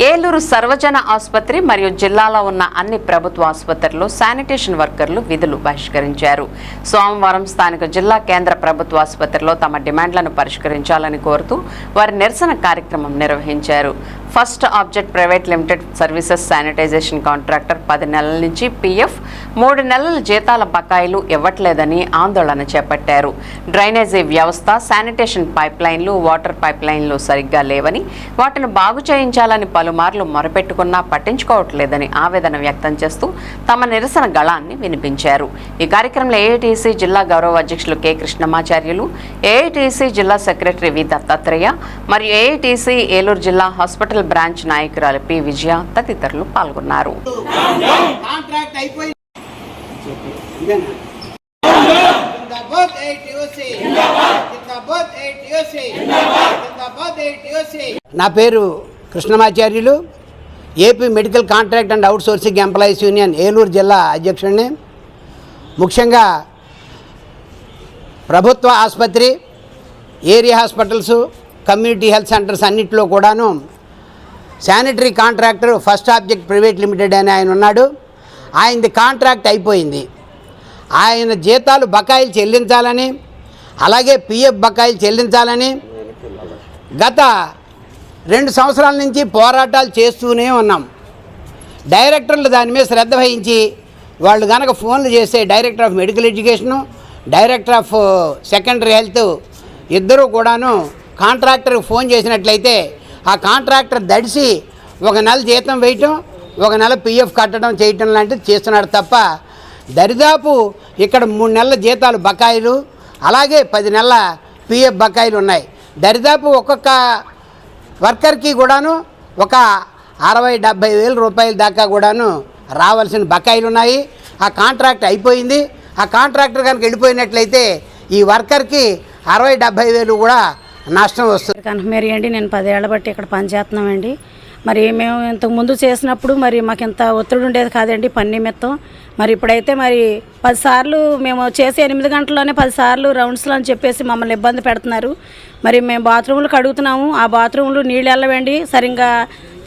ఏలూరు సర్వజన ఆసుపత్రి మరియు జిల్లాలో ఉన్న అన్ని ప్రభుత్వ ఆసుపత్రుల్లో శానిటేషన్ వర్కర్లు విధులు బహిష్కరించారు. సోమవారం స్థానిక జిల్లా కేంద్ర ప్రభుత్వ ఆసుపత్రిలో తమ డిమాండ్లను పరిష్కరించాలని కోరుతూ వారి నిరసన కార్యక్రమం నిర్వహించారు. First object private limited services sanitisation contractor 10 నెలల నుంచి పీఎఫ్ 3 నెలల జీతాల బకాయిలు ఇవ్వట్లేదని ఆందోళన చేపట్టారు. డ్రైనేజీ వ్యవస్థ, శానిటేషన్ పైప్ లైన్లు, వాటర్ పైప్ లైన్లు సరిగ్గా లేవని, వాటిని బాగు చేయించాలని పలుమార్లు మొరపెట్టుకున్నా పట్టించుకోవట్లేదని ఆవేదన వ్యక్తం చేస్తూ తమ నిరసన గళాన్ని వినిపించారు. ఈ కార్యక్రమంలో ఏఐటీసీ జిల్లా గౌరవ అధ్యక్షులు కె కృష్ణమాచార్యులు, ఏఐటీసీ జిల్లా సెక్రటరీ వి దత్తాత్రేయ మరియు ఏఐటీసీ ఏలూరు జిల్లా హాస్పిటల్ బ్రాంచ్ నాయకురాలు పి విజయ తదితరులు పాల్గొన్నారు. నా పేరు Krishnamacharyulu, AP medical contract and out sourcing employees union Eluru జిల్లా అధ్యక్షుడిని. ముఖ్యంగా ప్రభుత్వ ఆసుపత్రి, area hospitals, community health centres అన్నింటిలో కూడాను sanitary contractor first object private limited అని ఆయన ఉన్నాడు. ఆయనది కాంట్రాక్ట్ అయిపోయింది. ఆయన జీతాలు బకాయిలు చెల్లించాలని, అలాగే పిఎఫ్ బకాయిలు చెల్లించాలని గత 2 సంవత్సరాల నుంచి పోరాటాలు చేస్తూనే ఉన్నాం. డైరెక్టర్లు దాని మీద శ్రద్ధ వహించి వాళ్ళు కనుక ఫోన్లు చేస్తే director of medical education, director of secondary health ఇద్దరూ కూడాను కాంట్రాక్టర్కి ఫోన్ చేసినట్లయితే ఆ కాంట్రాక్టర్ దడిసి 1 నెల జీతం వేయటం, 1 నెల పిఎఫ్ కట్టడం చేయటం లాంటిది చేస్తున్నాడు తప్ప దరిదాపు ఇక్కడ 3 నెలల జీతాలు బకాయిలు, అలాగే 10 నెలల పిఎఫ్ బకాయిలు ఉన్నాయి. దరిదాపు ఒక్కొక్క వర్కర్కి కూడాను ఒక 60-70 వేల రూపాయల దాకా కూడాను రావాల్సిన బకాయిలు ఉన్నాయి. ఆ కాంట్రాక్ట్ అయిపోయింది. ఆ కాంట్రాక్టర్ కనుక వెళ్ళిపోయినట్లయితే ఈ వర్కర్కి 60-70 వేలు కూడా నష్టం వస్తుంది. కనకమేరీ అండి, నేను 10 ఏళ్ల బట్టి ఇక్కడ పనిచేస్తున్నామండి. మరి మేము ఇంతకు ముందు చేసినప్పుడు మరి మాకు ఇంత ఒత్తిడి ఉండేది కాదండి పని నిమిత్తం. మరి ఇప్పుడైతే మరి 10 సార్లు మేము చేసే 8 గంటల్లోనే 10 సార్లు రౌండ్స్లో అని చెప్పేసి మమ్మల్ని ఇబ్బంది పెడుతున్నారు. మరి మేము బాత్రూంలు కడుగుతున్నాము, ఆ బాత్రూంలు నీళ్ళు వెళ్ళవండి, సరిగ్గా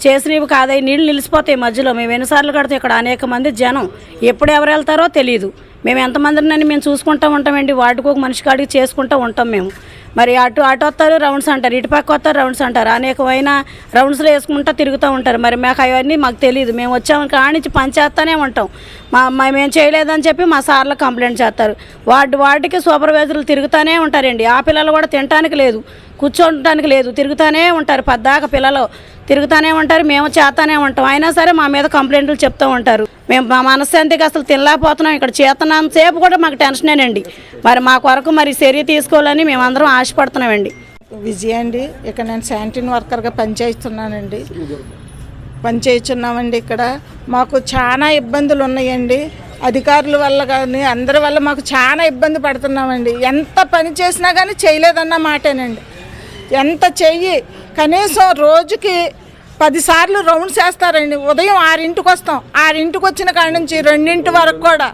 చేసినవి కాదవి, నీళ్ళు నిలిచిపోతాయి మధ్యలో. మేము ఎన్నిసార్లు కడితే ఇక్కడ అనేక మంది జనం ఎప్పుడు ఎవరు వెళ్తారో తెలియదు. మేము ఎంతమందిని మేము చూసుకుంటూ ఉంటామండి, వాటికి ఒక మనిషి కాడికి చేసుకుంటూ ఉంటాం మేము. మరి అటు వస్తారు రౌండ్స్ అంటారు, ఇటు పక్క వస్తారు రౌండ్స్ అంటారు, అనేకమైన రౌండ్స్లో వేసుకుంటూ తిరుగుతూ ఉంటారు. మరి మాకు అవన్నీ మాకు తెలియదు. మేము వచ్చాము కానించి పని చేస్తూనే ఉంటాం. మేము చేయలేదని చెప్పి మా సార్లు కంప్లైంట్ చేస్తారు. వాటికి సూపర్వైజర్లు తిరుగుతూనే ఉంటారండి. ఆ పిల్లలు కూడా తినడానికి లేదు, కూర్చోడానికి లేదు, తిరుగుతూనే ఉంటారు. పద్దాక పిల్లలు తిరుగుతూనే ఉంటారు, మేము చేస్తూనే ఉంటాం. అయినా సరే మా మీద కంప్లైంట్లు చెప్తూ ఉంటారు. మేము మా మనశ్శాంతికి అసలు తినలేకపోతున్నాం. ఇక్కడ చేతనంతసేపు కూడా మాకు టెన్షనేనండి. మరి మా కొరకు మరి చర్య తీసుకోవాలని మేమందరం ఆశపడుతున్నామండి. విజయ అండి, ఇక్కడ నేను శానిటరీ వర్కర్గా పనిచేస్తున్నానండి. పనిచేస్తున్నామండి. ఇక్కడ మాకు చాలా ఇబ్బందులు ఉన్నాయండి. అధికారుల వల్ల కానీ అందరి వల్ల మాకు చాలా ఇబ్బంది పడుతున్నామండి. ఎంత పని చేసినా కానీ చేయలేదన్న మాటేనండి. ఎంత చెయ్యి కనీసం రోజుకి 10 సార్లు రౌండ్స్ వేస్తారండి. ఉదయం 6ంటికి వస్తాం, 6ంటికి వచ్చిన కాడి నుంచి 2 వరకు కూడా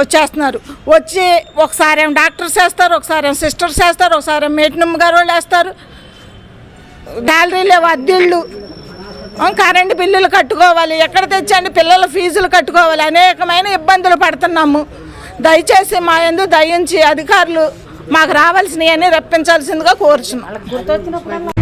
వచ్చేస్తున్నారు. వచ్చి ఒకసారి ఏమో డాక్టర్స్ వేస్తారు, ఒకసారి ఏమో సిస్టర్స్ వేస్తారు, ఒకసారి మేటనమ్మ గారు వాళ్ళు వేస్తారు. గ్యాలరీలు, అద్దెళ్ళు, కరెంటు బిల్లులు కట్టుకోవాలి, ఎక్కడ తెచ్చండి పిల్లల ఫీజులు కట్టుకోవాలి, అనేకమైన ఇబ్బందులు పడుతున్నాము. దయచేసి మా యందు దయించి అధికారులు మాకు రావాల్సినవన్నీ రప్పించాల్సిందిగా కోరుచున్నాం.